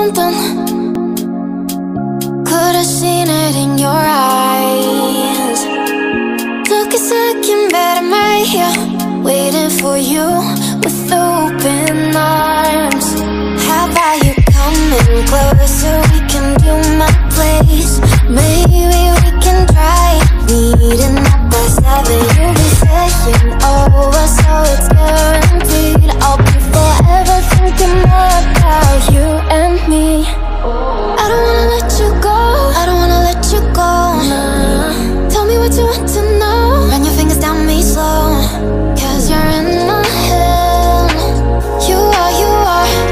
something. Could've seen it in your eyes. Took a second, but I'm right here, waiting for you with open arms. How about you coming closer? We can do my place. Maybe we can try meeting up by 7. You'll be saying over, so it's guaranteed. I'll be forever thinking more about you and me. I don't wanna let you go, I don't wanna let you go, nah. Tell me what you want to know. Run your fingers down me slow, 'cause you're in my head. You are,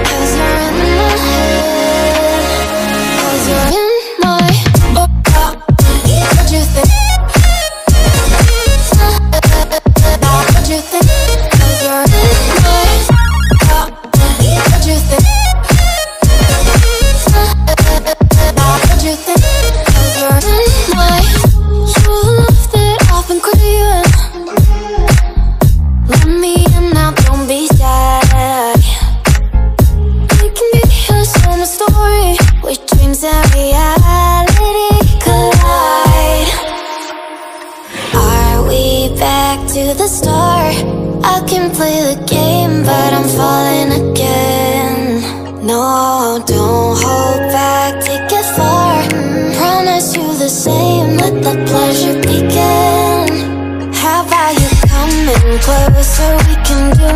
'cause you're in my head. 'Cause you're in my, what you think? What you think? 'Cause you're in my, what you think? What you think? 'Cause you're in my, you left it off and craving. Let me in now, don't be shy. We can be a summer story where dreams and reality collide. Are we back to the start? I can play the game, but I'm falling again. No, don't hold back, take it far. Promise you the same, let the pleasure begin. How about you coming closer? We can do